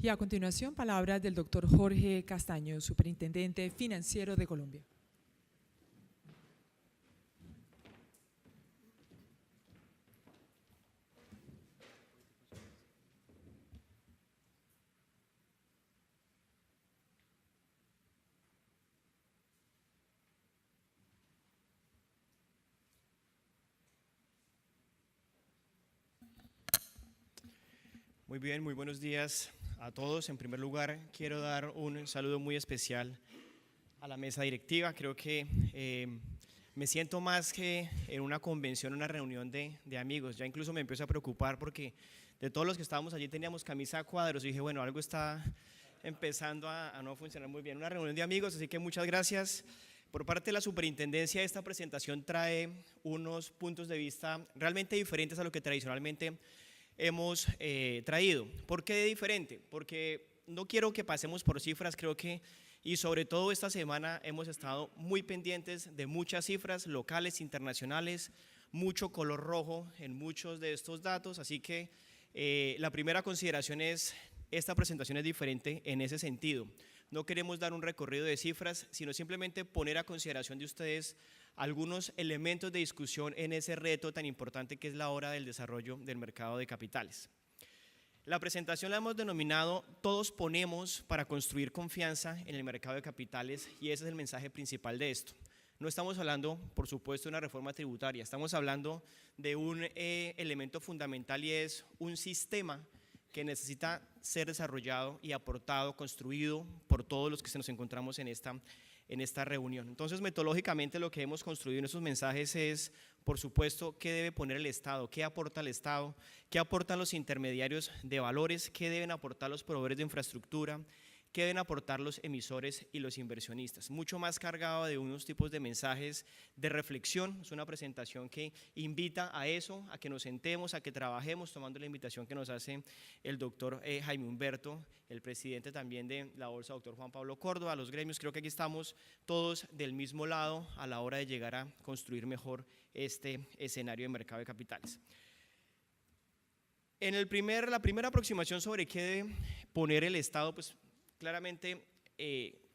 Y a continuación, palabras del doctor Jorge Castaño, Superintendente Financiero de Colombia. Muy bien, muy buenos días a todos. En primer lugar, quiero dar un saludo muy especial a la mesa directiva. Creo que me siento más que en una convención, una reunión de amigos. Ya incluso me empiezo a preocupar porque de todos los que estábamos allí teníamos camisa a cuadros y dije, bueno, algo está empezando a no funcionar muy bien. Una reunión de amigos, así que muchas gracias. Por parte de la superintendencia, esta presentación trae unos puntos de vista realmente diferentes a lo que tradicionalmente hemos traído. ¿Por qué diferente? Porque no quiero que pasemos por cifras, creo que, y sobre todo esta semana hemos estado muy pendientes de muchas cifras locales, internacionales, mucho color rojo en muchos de estos datos, así que la primera consideración es, esta presentación es diferente en ese sentido. No queremos dar un recorrido de cifras, sino simplemente poner a consideración de ustedes algunos elementos de discusión en ese reto tan importante que es la hora del desarrollo del mercado de capitales. La presentación la hemos denominado Todos ponemos para construir confianza en el mercado de capitales, y ese es el mensaje principal de esto. No estamos hablando, por supuesto, de una reforma tributaria, estamos hablando de un elemento fundamental, y es un sistema que necesita ser desarrollado y aportado, construido por todos los que nos encontramos en esta reunión. Entonces, metodológicamente lo que hemos construido en esos mensajes es, por supuesto, qué debe poner el Estado, qué aporta el Estado, qué aportan los intermediarios de valores, qué deben aportar los proveedores de infraestructura, qué deben aportar los emisores y los inversionistas. Mucho más cargado de unos tipos de mensajes de reflexión. Es una presentación que invita a eso, a que nos sentemos, a que trabajemos, tomando la invitación que nos hace el doctor Jaime Humberto, el presidente también de la Bolsa, doctor Juan Pablo Córdoba, los gremios. Creo que aquí estamos todos del mismo lado a la hora de llegar a construir mejor este escenario de mercado de capitales. En la primera aproximación sobre qué debe poner el Estado, pues claramente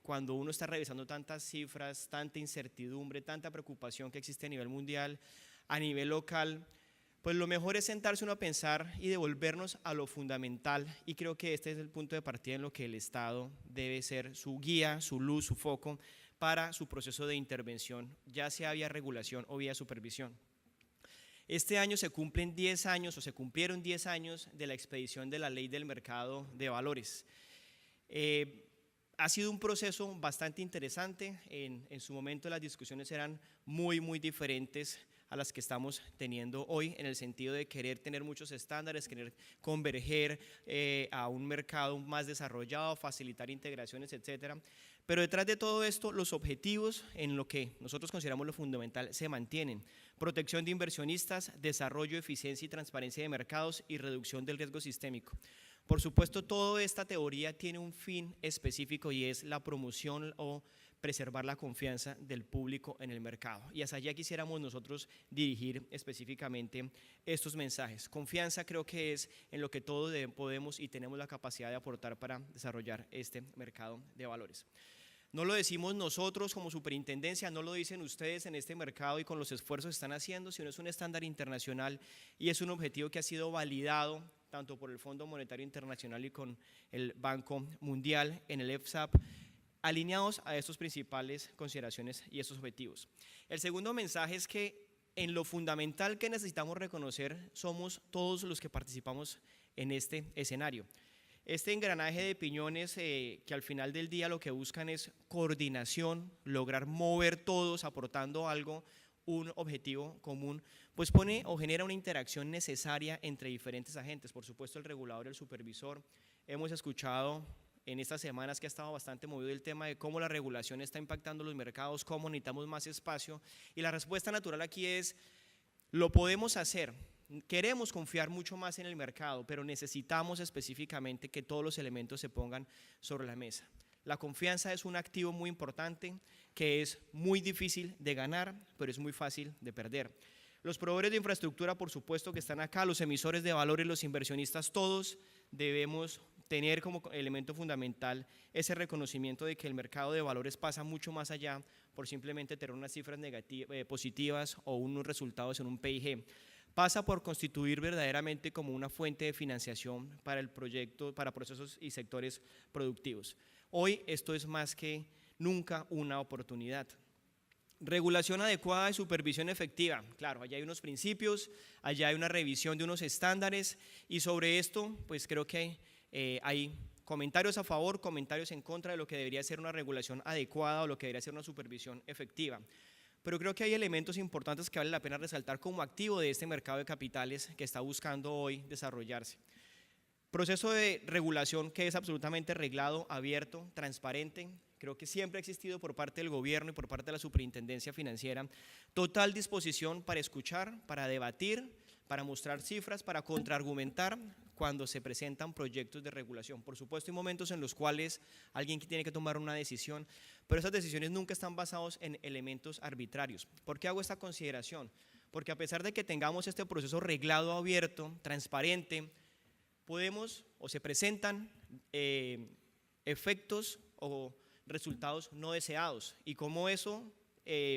cuando uno está revisando tantas cifras, tanta incertidumbre, tanta preocupación que existe a nivel mundial, a nivel local, pues lo mejor es sentarse uno a pensar y devolvernos a lo fundamental, y creo que este es el punto de partida en lo que el Estado debe ser su guía, su luz, su foco para su proceso de intervención, ya sea vía regulación o vía supervisión. Este año se cumplen 10 años o se cumplieron 10 años de la expedición de la Ley del Mercado de Valores. Ha sido un proceso bastante interesante. En su momento las discusiones eran muy diferentes a las que estamos teniendo hoy, en el sentido de querer tener muchos estándares, querer converger a un mercado más desarrollado, facilitar integraciones, etcétera. Pero detrás de todo esto, los objetivos en lo que nosotros consideramos lo fundamental se mantienen: protección de inversionistas, desarrollo, eficiencia y transparencia de mercados y reducción del riesgo sistémico. Por supuesto, toda esta teoría tiene un fin específico, y es la promoción o preservar la confianza del público en el mercado. Y hacia allá quisiéramos nosotros dirigir específicamente estos mensajes. Confianza creo que es en lo que todos podemos y tenemos la capacidad de aportar para desarrollar este mercado de valores. No lo decimos nosotros como superintendencia, no lo dicen ustedes en este mercado y con los esfuerzos que están haciendo, sino es un estándar internacional y es un objetivo que ha sido validado tanto por el Fondo Monetario Internacional y con el Banco Mundial en el FSAP, alineados a estas principales consideraciones y estos objetivos. El segundo mensaje es que en lo fundamental que necesitamos reconocer somos todos los que participamos en este escenario. Este engranaje de piñones que al final del día lo que buscan es coordinación, lograr mover todos aportando algo, un objetivo común, pues pone o genera una interacción necesaria entre diferentes agentes. Por supuesto, el regulador y el supervisor. Hemos escuchado en estas semanas que ha estado bastante movido el tema de cómo la regulación está impactando los mercados, cómo necesitamos más espacio, y la respuesta natural aquí es: lo podemos hacer. Queremos confiar mucho más en el mercado, pero necesitamos específicamente que todos los elementos se pongan sobre la mesa. La confianza es un activo muy importante que es muy difícil de ganar, pero es muy fácil de perder. Los proveedores de infraestructura, por supuesto que están acá, los emisores de valores, los inversionistas, todos debemos tener como elemento fundamental ese reconocimiento de que el mercado de valores pasa mucho más allá por simplemente tener unas cifras positivas o unos resultados en un PIG. Pasa por constituir verdaderamente como una fuente de financiación para el proyecto, para procesos y sectores productivos. Hoy esto es más que nunca una oportunidad. Regulación adecuada y supervisión efectiva. Claro, allá hay unos principios, allá hay una revisión de unos estándares y sobre esto pues creo que hay comentarios a favor, comentarios en contra de lo que debería ser una regulación adecuada o lo que debería ser una supervisión efectiva. Pero creo que hay elementos importantes que vale la pena resaltar como activo de este mercado de capitales que está buscando hoy desarrollarse. Proceso de regulación que es absolutamente reglado, abierto, transparente. Creo que siempre ha existido por parte del gobierno y por parte de la superintendencia financiera total disposición para escuchar, para debatir, para mostrar cifras, para contraargumentar cuando se presentan proyectos de regulación. Por supuesto, hay momentos en los cuales alguien tiene que tomar una decisión, pero esas decisiones nunca están basadas en elementos arbitrarios. ¿Por qué hago esta consideración? Porque a pesar de que tengamos este proceso reglado, abierto, transparente, podemos o se presentan efectos o resultados no deseados y como eso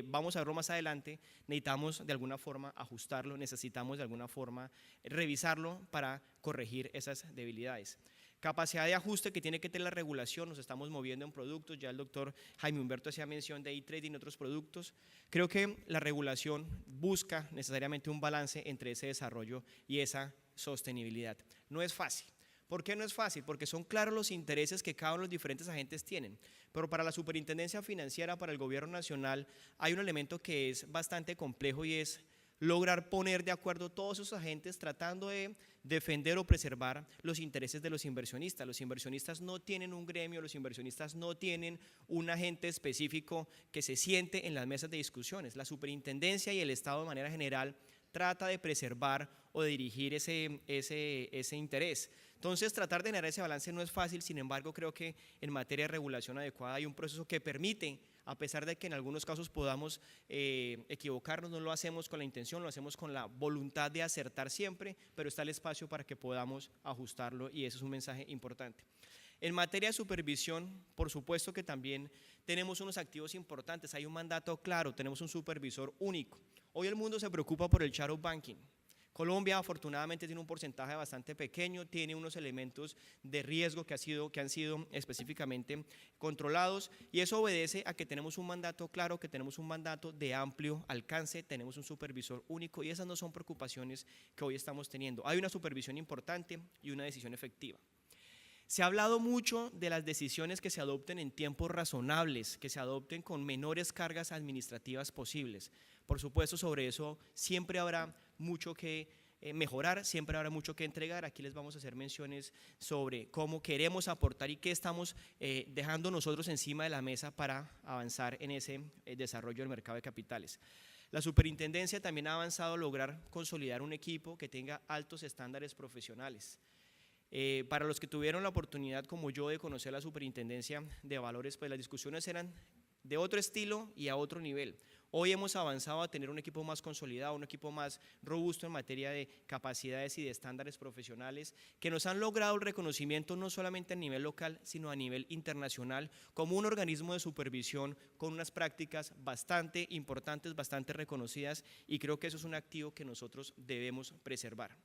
vamos a verlo más adelante, necesitamos de alguna forma ajustarlo, necesitamos de alguna forma revisarlo para corregir esas debilidades. Capacidad de ajuste que tiene que tener la regulación, nos estamos moviendo en productos, ya el doctor Jaime Humberto hacía mención de e-trading y otros productos. Creo que la regulación busca necesariamente un balance entre ese desarrollo y esa sostenibilidad. No es fácil. ¿Por qué no es fácil? Porque son claros los intereses que cada uno de los diferentes agentes tienen, pero para la superintendencia financiera, para el gobierno nacional, hay un elemento que es bastante complejo y es lograr poner de acuerdo todos esos agentes tratando de defender o preservar los intereses de los inversionistas. Los inversionistas no tienen un gremio, los inversionistas no tienen un agente específico que se siente en las mesas de discusiones. La superintendencia y el Estado de manera general trata de preservar o de dirigir ese interés. Entonces, tratar de generar ese balance no es fácil, sin embargo, creo que en materia de regulación adecuada hay un proceso que permite, a pesar de que en algunos casos podamos equivocarnos, no lo hacemos con la intención, lo hacemos con la voluntad de acertar siempre, pero está el espacio para que podamos ajustarlo y ese es un mensaje importante. En materia de supervisión, por supuesto que también tenemos unos activos importantes, hay un mandato claro, tenemos un supervisor único. Hoy el mundo se preocupa por el shadow banking. Colombia afortunadamente tiene un porcentaje bastante pequeño, tiene unos elementos de riesgo que han sido específicamente controlados y eso obedece a que tenemos un mandato claro, que tenemos un mandato de amplio alcance, tenemos un supervisor único y esas no son preocupaciones que hoy estamos teniendo. Hay una supervisión importante y una decisión efectiva. Se ha hablado mucho de las decisiones que se adopten en tiempos razonables, que se adopten con menores cargas administrativas posibles. Por supuesto, sobre eso siempre habrá mucho que mejorar, siempre habrá mucho que entregar. Aquí les vamos a hacer menciones sobre cómo queremos aportar y qué estamos dejando nosotros encima de la mesa para avanzar en ese desarrollo del mercado de capitales. La superintendencia también ha avanzado a lograr consolidar un equipo que tenga altos estándares profesionales. Para los que tuvieron la oportunidad como yo de conocer la superintendencia de valores, pues las discusiones eran de otro estilo y a otro nivel. Hoy hemos avanzado a tener un equipo más consolidado, un equipo más robusto en materia de capacidades y de estándares profesionales que nos han logrado el reconocimiento no solamente a nivel local, sino a nivel internacional como un organismo de supervisión con unas prácticas bastante importantes, bastante reconocidas y creo que eso es un activo que nosotros debemos preservar.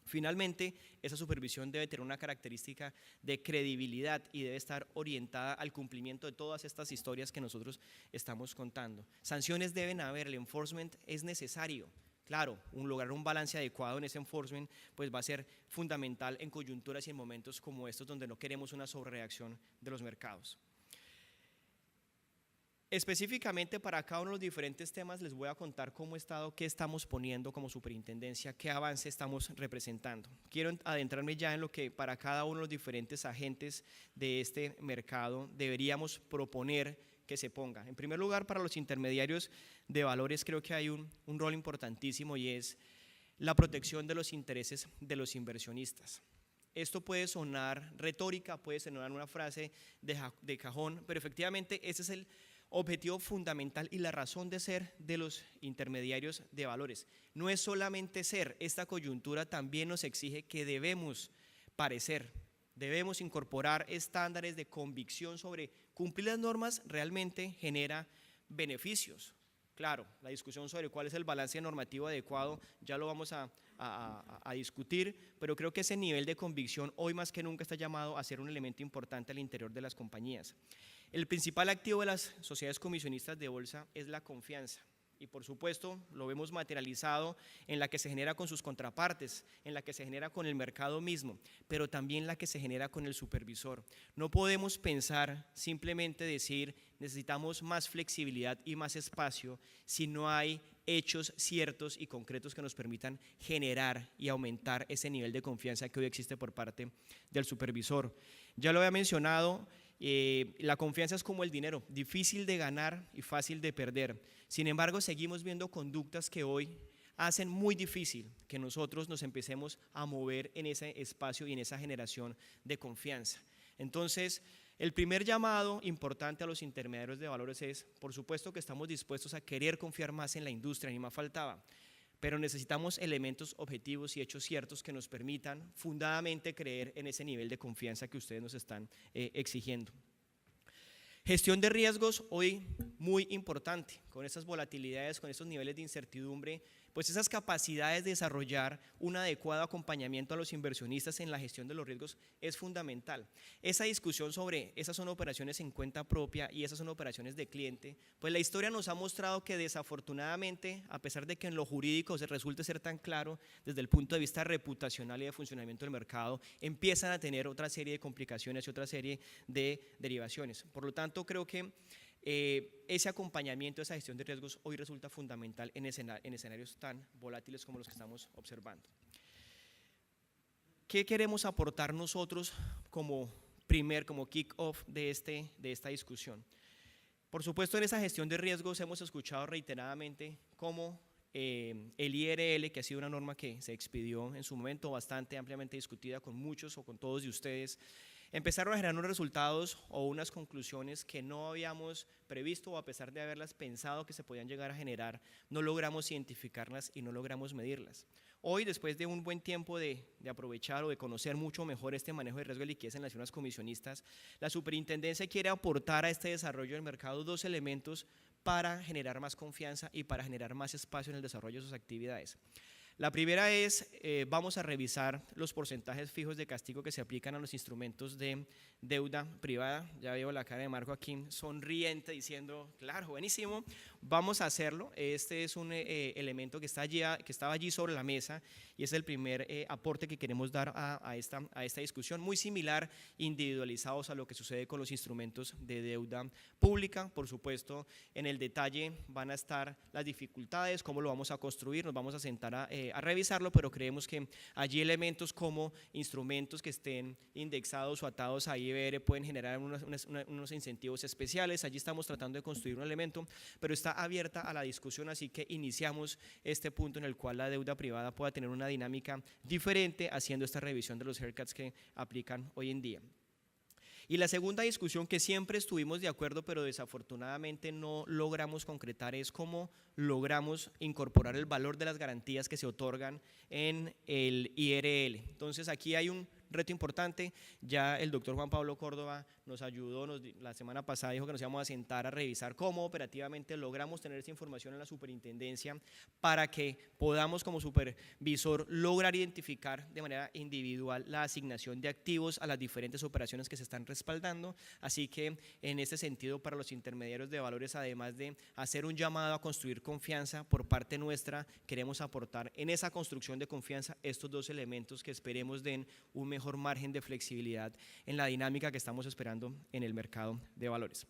Finalmente, esa supervisión debe tener una característica de credibilidad y debe estar orientada al cumplimiento de todas estas historias que nosotros estamos contando. Sanciones deben haber, el enforcement es necesario. Claro, lograr un balance adecuado en ese enforcement pues va a ser fundamental en coyunturas y en momentos como estos donde no queremos una sobrereacción de los mercados. Específicamente para cada uno de los diferentes temas les voy a contar qué estamos poniendo como superintendencia, qué avance estamos representando. Quiero adentrarme ya en lo que para cada uno de los diferentes agentes de este mercado deberíamos proponer que se ponga. En primer lugar, para los intermediarios de valores creo que hay un rol importantísimo y es la protección de los intereses de los inversionistas. Esto puede sonar retórica, puede sonar una frase de cajón, pero efectivamente ese es el objetivo fundamental y la razón de ser de los intermediarios de valores. No es solamente ser, esta coyuntura también nos exige que debemos parecer. Debemos incorporar estándares de convicción sobre cumplir las normas realmente genera beneficios. Claro, la discusión sobre cuál es el balance normativo adecuado ya lo vamos a discutir, pero creo que ese nivel de convicción hoy más que nunca está llamado a ser un elemento importante al interior de las compañías. El principal activo de las sociedades comisionistas de bolsa es la confianza. Y por supuesto lo vemos materializado en la que se genera con sus contrapartes, en la que se genera con el mercado mismo, pero también la que se genera con el supervisor. No podemos pensar simplemente decir necesitamos más flexibilidad y más espacio si no hay hechos ciertos y concretos que nos permitan generar y aumentar ese nivel de confianza que hoy existe por parte del supervisor. Ya lo había mencionado. La confianza es como el dinero, difícil de ganar y fácil de perder. Sin embargo, seguimos viendo conductas que hoy hacen muy difícil que nosotros nos empecemos a mover en ese espacio y en esa generación de confianza. Entonces, el primer llamado importante a los intermediarios de valores es, por supuesto que estamos dispuestos a querer confiar más en la industria, ni más faltaba, pero necesitamos elementos objetivos y hechos ciertos que nos permitan fundadamente creer en ese nivel de confianza que ustedes nos están exigiendo. Gestión de riesgos hoy muy importante, con esas volatilidades, con esos niveles de incertidumbre, pues esas capacidades de desarrollar un adecuado acompañamiento a los inversionistas en la gestión de los riesgos es fundamental. Esa discusión sobre esas son operaciones en cuenta propia y esas son operaciones de cliente, pues la historia nos ha mostrado que desafortunadamente, a pesar de que en lo jurídico se resulte ser tan claro, desde el punto de vista reputacional y de funcionamiento del mercado, empiezan a tener otra serie de complicaciones y otra serie de derivaciones. Por lo tanto, creo que ese acompañamiento, esa gestión de riesgos hoy resulta fundamental en escenarios tan volátiles como los que estamos observando. ¿Qué queremos aportar nosotros como kick-off de esta discusión? Por supuesto, en esa gestión de riesgos hemos escuchado reiteradamente cómo el IRL, que ha sido una norma que se expidió en su momento bastante ampliamente discutida con muchos o con todos de ustedes, empezaron a generar unos resultados o unas conclusiones que no habíamos previsto o a pesar de haberlas pensado que se podían llegar a generar, no logramos identificarlas y no logramos medirlas. Hoy, después de un buen tiempo de aprovechar o de conocer mucho mejor este manejo de riesgo de liquidez en las firmas comisionistas, la superintendencia quiere aportar a este desarrollo del mercado dos elementos para generar más confianza y para generar más espacio en el desarrollo de sus actividades. La primera es, vamos a revisar los porcentajes fijos de castigo que se aplican a los instrumentos de deuda privada. Ya veo la cara de Marco aquí sonriente diciendo, claro, buenísimo, vamos a hacerlo. Este es un elemento que estaba allí sobre la mesa y es el primer aporte que queremos dar a esta discusión, muy similar, individualizados a lo que sucede con los instrumentos de deuda pública. Por supuesto, en el detalle van a estar las dificultades, cómo lo vamos a construir, nos vamos a sentar a revisarlo, pero creemos que allí elementos como instrumentos que estén indexados o atados a IBR pueden generar unos incentivos especiales. Allí estamos tratando de construir un elemento, pero está abierta a la discusión, así que iniciamos este punto en el cual la deuda privada pueda tener una dinámica diferente haciendo esta revisión de los haircuts que aplican hoy en día. Y la segunda discusión que siempre estuvimos de acuerdo, pero desafortunadamente no logramos concretar, es cómo logramos incorporar el valor de las garantías que se otorgan en el IRL. Entonces aquí hay un reto importante. Ya el doctor Juan Pablo Córdoba nos ayudó, la semana pasada dijo que nos íbamos a sentar a revisar cómo operativamente logramos tener esa información en la superintendencia para que podamos como supervisor lograr identificar de manera individual la asignación de activos a las diferentes operaciones que se están respaldando. Así que en este sentido, para los intermediarios de valores, además de hacer un llamado a construir confianza por parte nuestra, queremos aportar en esa construcción de confianza estos dos elementos que esperemos den un mejor margen de flexibilidad en la dinámica que estamos esperando en el mercado de valores.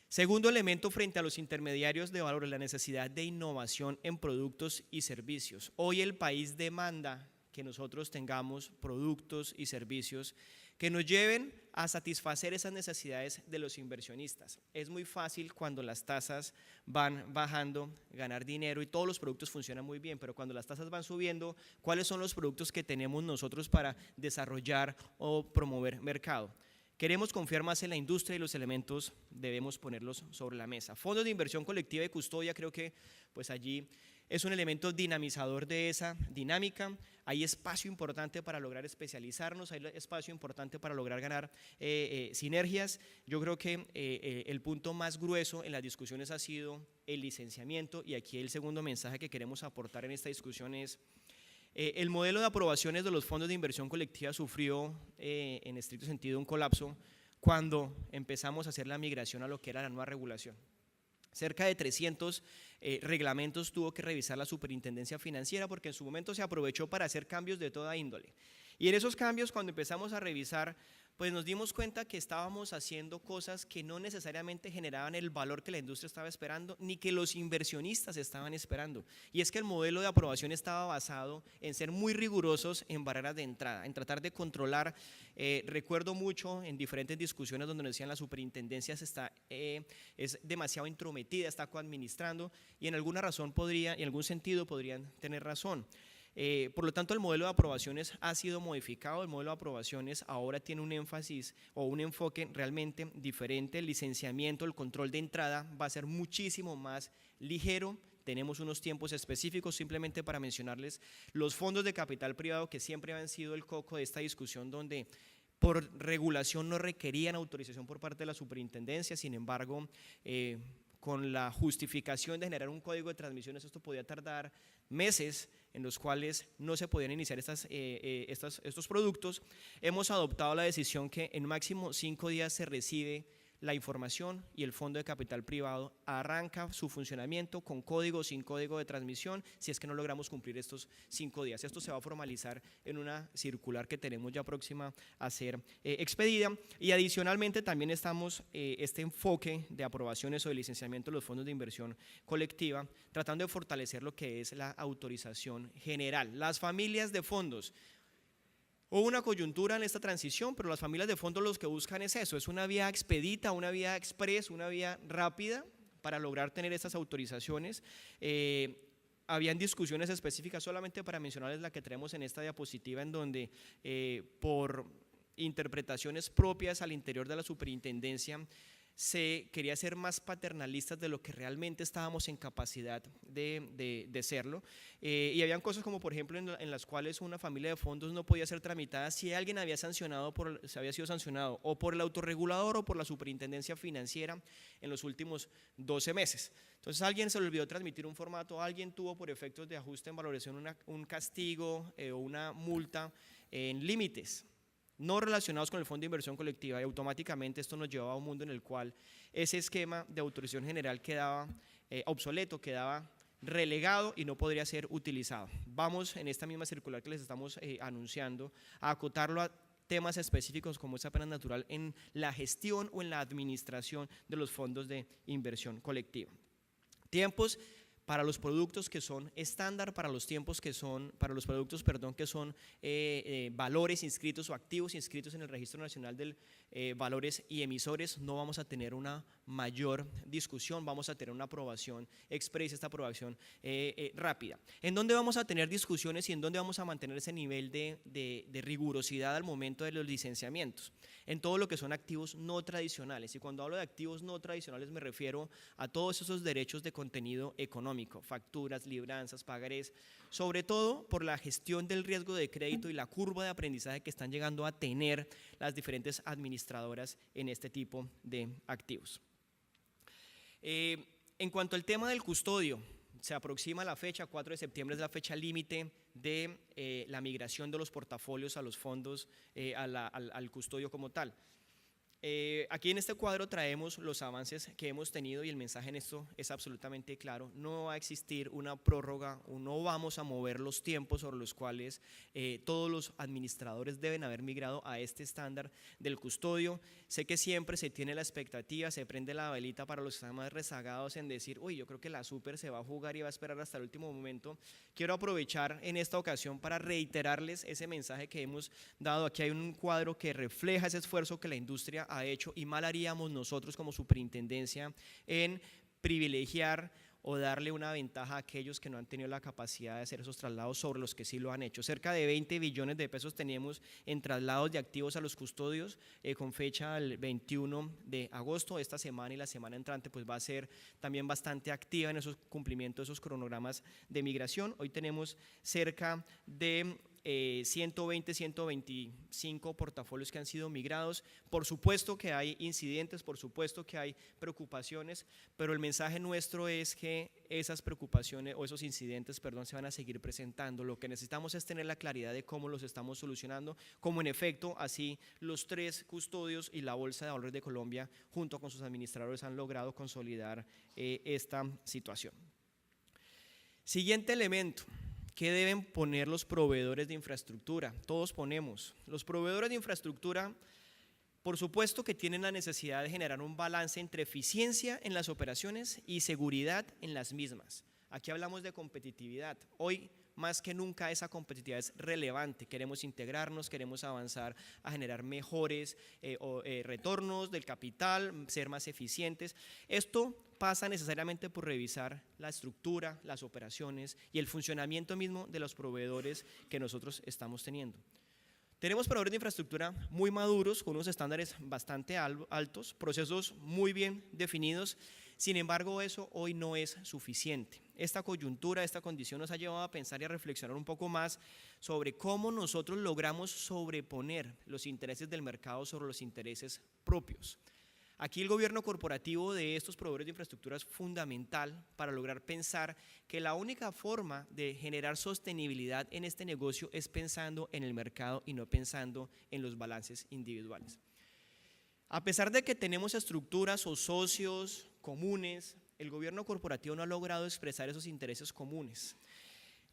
Segundo elemento frente a los intermediarios de valores, la necesidad de innovación en productos y servicios. Hoy el país demanda que nosotros tengamos productos y servicios que nos lleven a satisfacer esas necesidades de los inversionistas. Es muy fácil cuando las tasas van bajando, ganar dinero y todos los productos funcionan muy bien, pero cuando las tasas van subiendo, ¿cuáles son los productos que tenemos nosotros para desarrollar o promover mercado? Queremos confiar más en la industria y los elementos debemos ponerlos sobre la mesa. Fondos de inversión colectiva y custodia, creo que pues allí es un elemento dinamizador de esa dinámica. Hay espacio importante para lograr especializarnos, hay espacio importante para lograr ganar sinergias. Yo creo que el punto más grueso en las discusiones ha sido el licenciamiento, y aquí el segundo mensaje que queremos aportar en esta discusión es: el modelo de aprobaciones de los fondos de inversión colectiva sufrió en estricto sentido un colapso cuando empezamos a hacer la migración a lo que era la nueva regulación. Cerca de 300 reglamentos tuvo que revisar la Superintendencia Financiera, porque en su momento se aprovechó para hacer cambios de toda índole. Y en esos cambios, cuando empezamos a revisar, pues nos dimos cuenta que estábamos haciendo cosas que no necesariamente generaban el valor que la industria estaba esperando, ni que los inversionistas estaban esperando. Y es que el modelo de aprobación estaba basado en ser muy rigurosos en barreras de entrada, en tratar de controlar. Recuerdo mucho en diferentes discusiones donde nos decían la superintendencia es demasiado intrometida, está coadministrando, y en alguna razón en algún sentido podrían tener razón. Por lo tanto, el modelo de aprobaciones ha sido modificado. El modelo de aprobaciones ahora tiene un énfasis o un enfoque realmente diferente. El licenciamiento, el control de entrada va a ser muchísimo más ligero. Tenemos unos tiempos específicos, simplemente para mencionarles los fondos de capital privado, que siempre han sido el coco de esta discusión, donde por regulación no requerían autorización por parte de la superintendencia. Sin embargo, con la justificación de generar un código de transmisiones, esto podía tardar meses, en los cuales no se podían iniciar estos productos. Hemos adoptado la decisión que en máximo 5 días se recibe la información y el fondo de capital privado arranca su funcionamiento con código o sin código de transmisión, si es que no logramos cumplir estos 5 días. Esto se va a formalizar en una circular que tenemos ya próxima a ser expedida, y adicionalmente también estamos este enfoque de aprobaciones o de licenciamiento de los fondos de inversión colectiva, tratando de fortalecer lo que es la autorización general. Las familias de fondos, hubo una coyuntura en esta transición, pero las familias de fondos los que buscan es eso, es una vía expedita, una vía express, una vía rápida para lograr tener estas autorizaciones. Habían discusiones específicas, solamente para mencionarles la que tenemos en esta diapositiva, en donde por interpretaciones propias al interior de la superintendencia se quería ser más paternalistas de lo que realmente estábamos en capacidad de serlo, y habían cosas como por ejemplo en las cuales una familia de fondos no podía ser tramitada si alguien había sido sancionado o por el autorregulador o por la superintendencia financiera en los últimos 12 meses. Entonces alguien se le olvidó transmitir un formato, alguien tuvo por efectos de ajuste en valoración un castigo o una multa en límites no relacionados con el fondo de inversión colectiva, y automáticamente esto nos llevaba a un mundo en el cual ese esquema de autorización general quedaba obsoleto, quedaba relegado y no podría ser utilizado. Vamos en esta misma circular que les estamos anunciando a acotarlo a temas específicos como es apenas natural en la gestión o en la administración de los fondos de inversión colectiva. Tiempos para los productos que son estándar, para los productos que son valores inscritos o activos inscritos en el Registro Nacional de Valores y Emisores, no vamos a tener una mayor discusión, vamos a tener una aprobación express, esta aprobación rápida. ¿En dónde vamos a tener discusiones y en dónde vamos a mantener ese nivel de rigurosidad al momento de los licenciamientos? En todo lo que son activos no tradicionales, y cuando hablo de activos no tradicionales me refiero a todos esos derechos de contenido económico, facturas, libranzas, pagarés, sobre todo por la gestión del riesgo de crédito y la curva de aprendizaje que están llegando a tener las diferentes administradoras en este tipo de activos. En cuanto al tema del custodio, se aproxima la fecha, 4 de septiembre es la fecha límite de la migración de los portafolios a los fondos, al custodio como tal. Aquí en este cuadro traemos los avances que hemos tenido, y el mensaje en esto es absolutamente claro: no va a existir una prórroga, o no vamos a mover los tiempos sobre los cuales todos los administradores deben haber migrado a este estándar del custodio. Sé que siempre se tiene la expectativa, se prende la velita para los que están más rezagados en decir, uy, yo creo que la super se va a jugar y va a esperar hasta el último momento. Quiero aprovechar en esta ocasión para reiterarles ese mensaje que hemos dado. Aquí hay un cuadro que refleja ese esfuerzo que la industria ha hecho, y mal haríamos nosotros como superintendencia en privilegiar o darle una ventaja a aquellos que no han tenido la capacidad de hacer esos traslados sobre los que sí lo han hecho. Cerca de 20 billones de pesos teníamos en traslados de activos a los custodios con fecha el 21 de agosto. Esta semana y la semana entrante pues va a ser también bastante activa en esos cumplimientos, esos cronogramas de migración. Hoy tenemos cerca de 120, 125 portafolios que han sido migrados. Por supuesto que hay incidentes, por supuesto que hay preocupaciones, pero el mensaje nuestro es que esas preocupaciones o esos incidentes, perdón, se van a seguir presentando. Lo que necesitamos es tener la claridad de cómo los estamos solucionando, como en efecto así los 3 custodios y la Bolsa de Valores de Colombia junto con sus administradores han logrado consolidar esta situación. Siguiente elemento. ¿Qué deben poner los proveedores de infraestructura? Todos ponemos. Los proveedores de infraestructura, por supuesto que tienen la necesidad de generar un balance entre eficiencia en las operaciones y seguridad en las mismas. Aquí hablamos de competitividad. Hoy, más que nunca, esa competitividad es relevante. Queremos integrarnos, queremos avanzar a generar mejores retornos del capital, ser más eficientes. Esto pasa necesariamente por revisar la estructura, las operaciones y el funcionamiento mismo de los proveedores que nosotros estamos teniendo. Tenemos proveedores de infraestructura muy maduros, con unos estándares bastante altos, procesos muy bien definidos. Sin embargo, eso hoy no es suficiente. Esta coyuntura, esta condición nos ha llevado a pensar y a reflexionar un poco más sobre cómo nosotros logramos sobreponer los intereses del mercado sobre los intereses propios. Aquí el gobierno corporativo de estos proveedores de infraestructura es fundamental para lograr pensar que la única forma de generar sostenibilidad en este negocio es pensando en el mercado y no pensando en los balances individuales. A pesar de que tenemos estructuras o socios comunes, el gobierno corporativo no ha logrado expresar esos intereses comunes.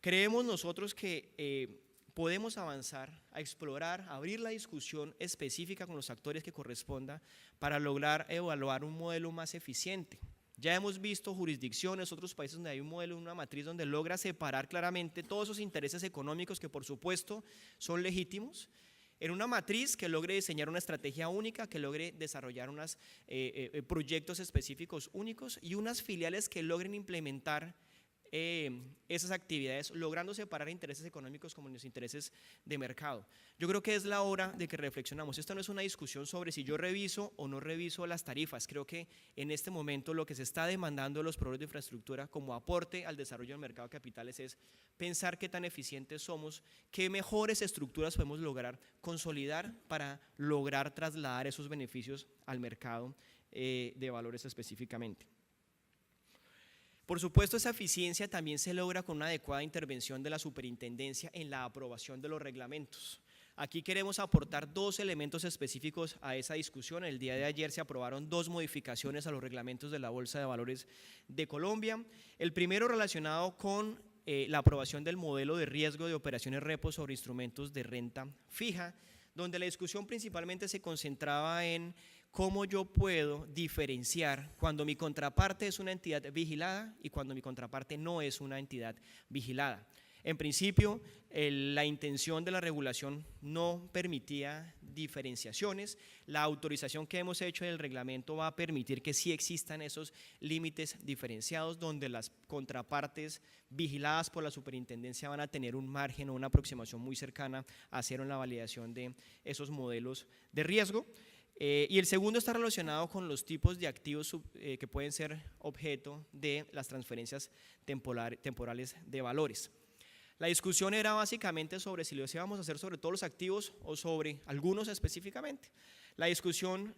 Creemos nosotros que podemos avanzar a explorar, a abrir la discusión específica con los actores que corresponda para lograr evaluar un modelo más eficiente. Ya hemos visto jurisdicciones, otros países donde hay un modelo, una matriz donde logra separar claramente todos esos intereses económicos que por supuesto son legítimos, en una matriz que logre diseñar una estrategia única, que logre desarrollar unos proyectos específicos únicos y unas filiales que logren implementar esas actividades, logrando separar intereses económicos como los intereses de mercado. Yo creo que es la hora de que reflexionamos. Esta no es una discusión sobre si yo reviso o no reviso las tarifas. Creo que en este momento lo que se está demandando de los proveedores de infraestructura como aporte al desarrollo del mercado de capitales es pensar qué tan eficientes somos, qué mejores estructuras podemos lograr consolidar para lograr trasladar esos beneficios al mercado de valores específicamente. Por supuesto, esa eficiencia también se logra con una adecuada intervención de la superintendencia en la aprobación de los reglamentos. Aquí queremos aportar 2 elementos específicos a esa discusión. El día de ayer se aprobaron 2 modificaciones a los reglamentos de la Bolsa de Valores de Colombia. El primero relacionado con la aprobación del modelo de riesgo de operaciones repo sobre instrumentos de renta fija, donde la discusión principalmente se concentraba en cómo yo puedo diferenciar cuando mi contraparte es una entidad vigilada y cuando mi contraparte no es una entidad vigilada. En principio, la intención de la regulación no permitía diferenciaciones. La autorización que hemos hecho del reglamento va a permitir que sí existan esos límites diferenciados donde las contrapartes vigiladas por la superintendencia van a tener un margen o una aproximación muy cercana a cero en la validación de esos modelos de riesgo. Y el segundo está relacionado con los tipos de activos que pueden ser objeto de las transferencias temporales de valores. La discusión era básicamente sobre si lo íbamos a hacer sobre todos los activos o sobre algunos específicamente. La discusión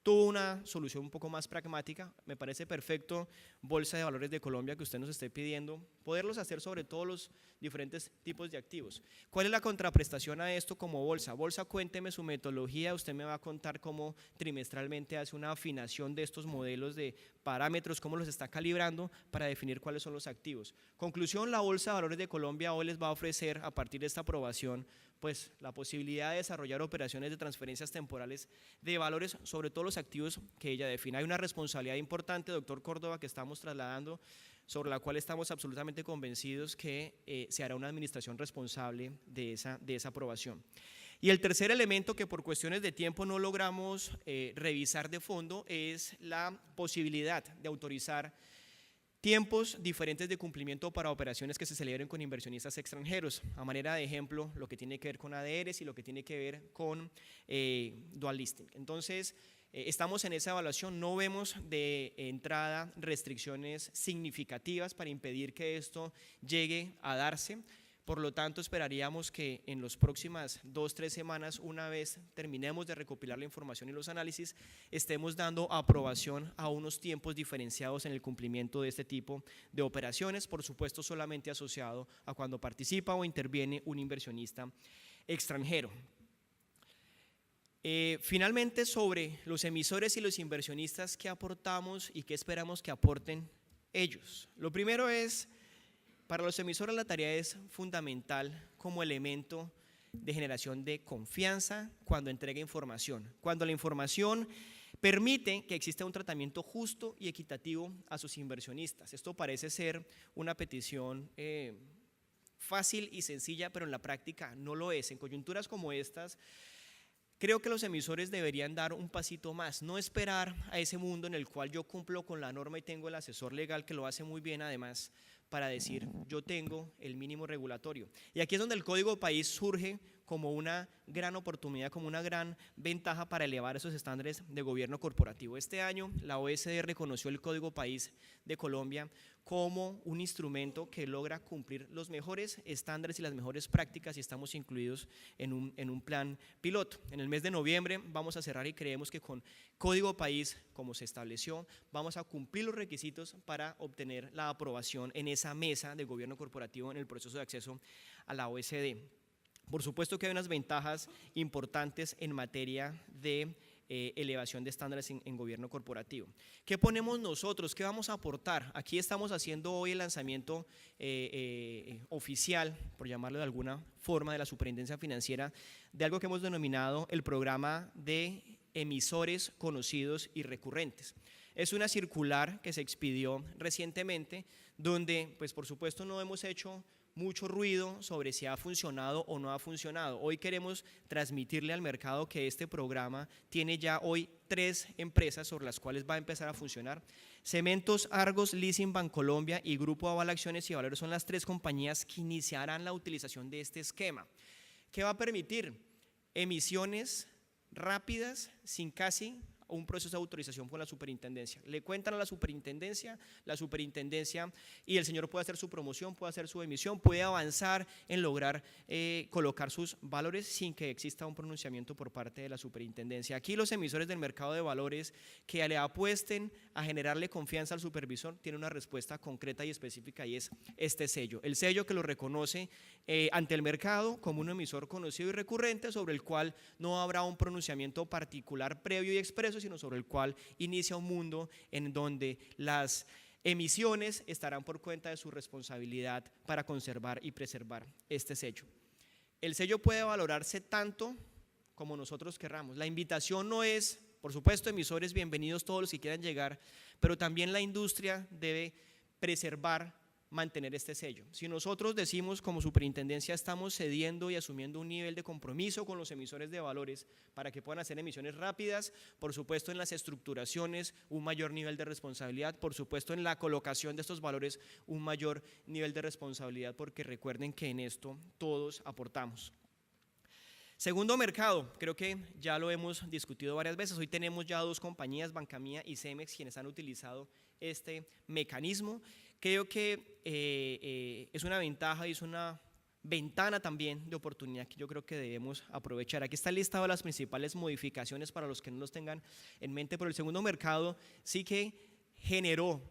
tuvo una solución un poco más pragmática. Me parece perfecto, Bolsa de Valores de Colombia, que usted nos esté pidiendo, poderlos hacer sobre todos los diferentes tipos de activos. ¿Cuál es la contraprestación a esto como Bolsa? Bolsa, cuénteme su metodología, usted me va a contar cómo trimestralmente hace una afinación de estos modelos de parámetros, cómo los está calibrando para definir cuáles son los activos. Conclusión, la Bolsa de Valores de Colombia hoy les va a ofrecer, a partir de esta aprobación, pues la posibilidad de desarrollar operaciones de transferencias temporales de valores sobre todos los activos que ella define. Hay una responsabilidad importante, doctor Córdoba, que estamos trasladando, sobre la cual estamos absolutamente convencidos que se hará una administración responsable de esa aprobación. Y el tercer elemento que por cuestiones de tiempo no logramos revisar de fondo es la posibilidad de autorizar Tiempos diferentes de cumplimiento para operaciones que se celebren con inversionistas extranjeros. A manera de ejemplo, lo que tiene que ver con ADRs y lo que tiene que ver con dual listing. Entonces, estamos en esa evaluación, no vemos de entrada restricciones significativas para impedir que esto llegue a darse. Por lo tanto, esperaríamos que en las próximas 2-3 semanas, una vez terminemos de recopilar la información y los análisis, estemos dando aprobación a unos tiempos diferenciados en el cumplimiento de este tipo de operaciones, por supuesto solamente asociado a cuando participa o interviene un inversionista extranjero. Finalmente, sobre los emisores y los inversionistas, ¿qué aportamos y qué esperamos que aporten ellos? Lo primero es, para los emisores la tarea es fundamental como elemento de generación de confianza cuando entrega información, cuando la información permite que exista un tratamiento justo y equitativo a sus inversionistas. Esto parece ser una petición fácil y sencilla, pero en la práctica no lo es. En coyunturas como estas, creo que los emisores deberían dar un pasito más, no esperar a ese mundo en el cual yo cumplo con la norma y tengo el asesor legal que lo hace muy bien además, para decir yo tengo el mínimo regulatorio. Y aquí es donde el Código País surge como una gran oportunidad, como una gran ventaja para elevar esos estándares de gobierno corporativo. Este año la OECD reconoció el Código País de Colombia como un instrumento que logra cumplir los mejores estándares y las mejores prácticas, y estamos incluidos en un plan piloto. En el mes de noviembre vamos a cerrar y creemos que con Código País, como se estableció, vamos a cumplir los requisitos para obtener la aprobación en esa mesa de gobierno corporativo en el proceso de acceso a la OECD. Por supuesto que hay unas ventajas importantes en materia de elevación de estándares en gobierno corporativo. ¿Qué ponemos nosotros? ¿Qué vamos a aportar? Aquí estamos haciendo hoy el lanzamiento oficial, por llamarlo de alguna forma, de la Superintendencia Financiera, de algo que hemos denominado el programa de emisores conocidos y recurrentes. Es una circular que se expidió recientemente, donde, pues por supuesto, no hemos hecho mucho ruido sobre si ha funcionado o no ha funcionado. Hoy queremos transmitirle al mercado que este programa tiene ya hoy 3 empresas sobre las cuales va a empezar a funcionar. Cementos, Argos, Leasing Bancolombia y Grupo Aval Acciones y Valores son las 3 compañías que iniciarán la utilización de este esquema. ¿Qué va a permitir? Emisiones rápidas, sin casi un proceso de autorización con la superintendencia. Le cuentan a la superintendencia y el señor puede hacer su promoción, puede hacer su emisión, puede avanzar en lograr colocar sus valores sin que exista un pronunciamiento por parte de la superintendencia. Aquí los emisores del mercado de valores que le apuesten a generarle confianza al supervisor tienen una respuesta concreta y específica, y es este sello, el sello que lo reconoce ante el mercado como un emisor conocido y recurrente, sobre el cual no habrá un pronunciamiento particular previo y expreso, sino sobre el cual inicia un mundo en donde las emisiones estarán por cuenta de su responsabilidad para conservar y preservar este sello. El sello puede valorarse tanto como nosotros querramos. La invitación no es, por supuesto, emisores, bienvenidos todos los que quieran llegar, pero también la industria debe preservar, mantener este sello. Si nosotros decimos como superintendencia estamos cediendo y asumiendo un nivel de compromiso con los emisores de valores para que puedan hacer emisiones rápidas, por supuesto en las estructuraciones un mayor nivel de responsabilidad, por supuesto en la colocación de estos valores un mayor nivel de responsabilidad, porque recuerden que en esto todos aportamos. Segundo mercado, creo que ya lo hemos discutido varias veces. Hoy tenemos ya 2 compañías, Bancamía y Cemex, quienes han utilizado este mecanismo. Creo que es una ventaja y es una ventana también de oportunidad que yo creo que debemos aprovechar. Aquí está el listado de las principales modificaciones para los que no los tengan en mente, pero el segundo mercado sí que generó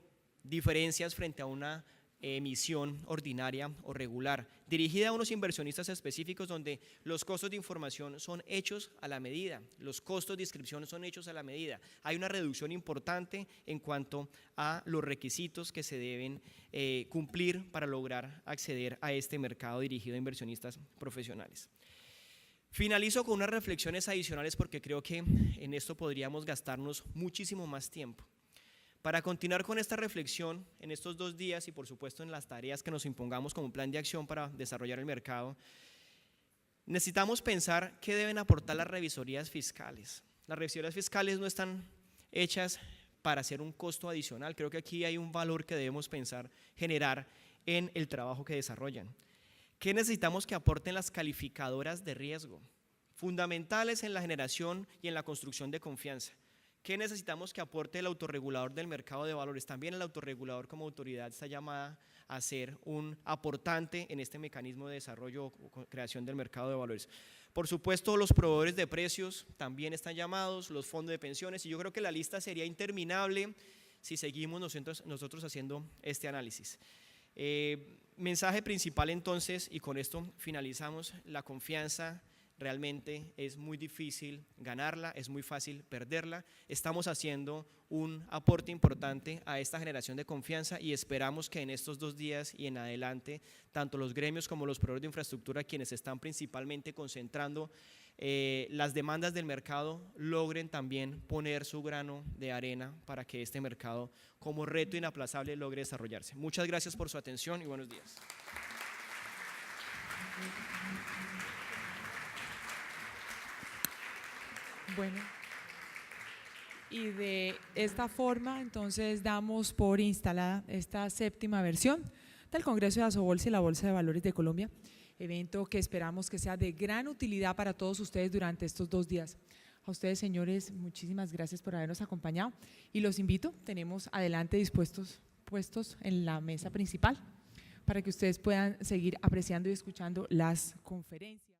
diferencias frente a una emisión ordinaria o regular, dirigida a unos inversionistas específicos, donde los costos de información son hechos a la medida, los costos de inscripción son hechos a la medida. Hay una reducción importante en cuanto a los requisitos que se deben cumplir para lograr acceder a este mercado dirigido a inversionistas profesionales. Finalizo con unas reflexiones adicionales, porque creo que en esto podríamos gastarnos muchísimo más tiempo. Para continuar con esta reflexión en estos 2 días y por supuesto en las tareas que nos impongamos como plan de acción para desarrollar el mercado, necesitamos pensar qué deben aportar las revisorías fiscales. Las revisorías fiscales no están hechas para hacer un costo adicional. Creo que aquí hay un valor que debemos pensar generar en el trabajo que desarrollan. ¿Qué necesitamos que aporten las calificadoras de riesgo? Fundamentales en la generación y en la construcción de confianza. ¿Qué necesitamos que aporte el autorregulador del mercado de valores? También el autorregulador como autoridad está llamada a ser un aportante en este mecanismo de desarrollo o creación del mercado de valores. Por supuesto, los proveedores de precios también están llamados, los fondos de pensiones, y yo creo que la lista sería interminable si seguimos nosotros haciendo este análisis. Mensaje principal entonces, y con esto finalizamos: la confianza realmente es muy difícil ganarla, es muy fácil perderla. Estamos haciendo un aporte importante a esta generación de confianza y esperamos que en estos 2 días y en adelante, tanto los gremios como los proveedores de infraestructura, quienes están principalmente concentrando las demandas del mercado, logren también poner su grano de arena para que este mercado, como reto inaplazable, logre desarrollarse. Muchas gracias por su atención y buenos días. Bueno, y de esta forma entonces damos por instalada esta 7ª versión del Congreso de Asobolsa y la Bolsa de Valores de Colombia, evento que esperamos que sea de gran utilidad para todos ustedes durante estos 2 días. A ustedes, señores, muchísimas gracias por habernos acompañado y los invito, tenemos adelante puestos en la mesa principal para que ustedes puedan seguir apreciando y escuchando las conferencias.